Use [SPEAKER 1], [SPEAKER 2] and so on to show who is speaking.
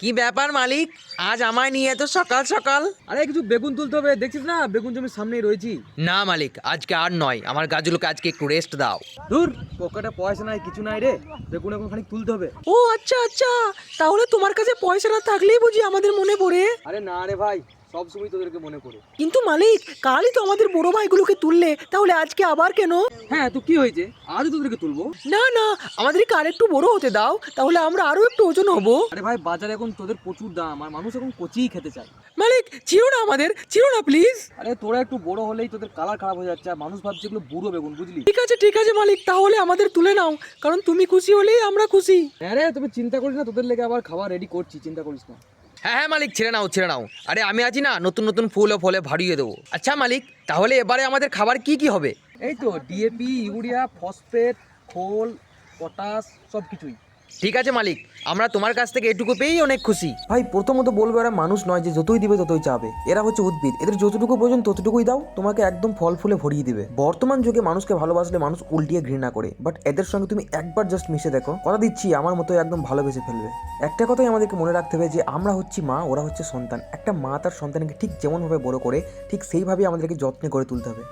[SPEAKER 1] কি ব্যাপার মালিক, আজ আমায় নিয়ে এত সকাল সকাল?
[SPEAKER 2] আরে কিছু বেগুন তুলতে হবে, দেখছিস না বেগুন জমির সামনেই রয়েছি।
[SPEAKER 1] না মালিক, আজকে আর নয়, আমার গাছগুলোকে আজকে একটু রেস্ট দাও।
[SPEAKER 2] দূর, পকেটে পয়সা নাই, কিছু নাই রে, বেগুন এখন খানিক তুলতে হবে।
[SPEAKER 3] ও আচ্ছা আচ্ছা, তাহলে তোমার কাছে পয়সা না থাকলেই বুঝি আমাদের মনে পড়ে।
[SPEAKER 2] আরে না রে ভাই, সব সময় তোদেরকে মনে পড়ে।
[SPEAKER 3] কিন্তু মালিক, কালই তো আমাদের বড় ভাইগুলোকে তুললে, তাহলে আজকে আবার কেন?
[SPEAKER 2] হ্যাঁ, তো কি হয়েছে, আজও তোদেরকে তুলবো।
[SPEAKER 3] না না, আমাদেরকে আর একটু বড় হতে দাও, তাহলে আমরা আরো একটু ওজন হব।
[SPEAKER 2] আরে ভাই, বাজারে এখন তোদের প্রচুর দাম, আর মানুষ এখন কচিই খেতে চায়।
[SPEAKER 3] মালিক ছিল না, আমাদের ছিল না প্লিজ।
[SPEAKER 2] আরে তোরা একটু বড় হলেই তোদের কালার খারাপ হয়ে যাচ্ছে, আর মানুষ ভাবছে এগুলো বুড়ো বেগুন, বুঝলি?
[SPEAKER 3] ঠিক আছে মালিক, তাহলে আমাদের তুলে নাও, কারণ তুমি খুশি হলেই আমরা খুশি।
[SPEAKER 2] হ্যাঁ রে, তুমি চিন্তা করিস না, তোদের লেগে আবার খাবার রেডি করছি, চিন্তা করিস না।
[SPEAKER 1] হ্যাঁ হ্যাঁ মালিক, ছেড়ে নাও ছেড়ে নাও। আরে আমি আছি না, নতুন নতুন ফুল ও ফলে ভরিয়ে দেবো। আচ্ছা মালিক, তাহলে এবারে আমাদের খাবার কি কি হবে?
[SPEAKER 2] এই তো ডিএপি, ইউরিয়া, ফসফেট, খোল, পটাশ, সব কিছুই।
[SPEAKER 1] ঠিক আছে মালিক, আমরা তোমার কাছ থেকে এটুকু পেয়েই অনেক খুশি।
[SPEAKER 4] ভাই প্রথমত বলবো এরা মানুষ নয় যে যতই দিবে ততই চাবে। এরা হচ্ছে উদ্ভিদ, এদের যতটুকু প্রয়োজন ততটুকুই দাও, তোমাকে একদম ফল ফুলে ভরিয়ে দিবে। বর্তমান যুগে মানুষকে ভালোবাসলে মানুষ উল্টিয়ে ঘৃণা করে, বাট এদের সঙ্গে তুমি একবার জাস্ট মিশে দেখো, কথা দিচ্ছি আমার মতো একদম ভালোবেসে ফেলবে। একটা কথাই আমাদেরকে মনে রাখতে হবে যে আমরা হচ্ছি মা, ওরা হচ্ছে সন্তান। একটা মা তার সন্তানকে ঠিক যেমনভাবে বড় করে, ঠিক সেইভাবেই আমাদেরকে যত্নে করে তুলতে হবে।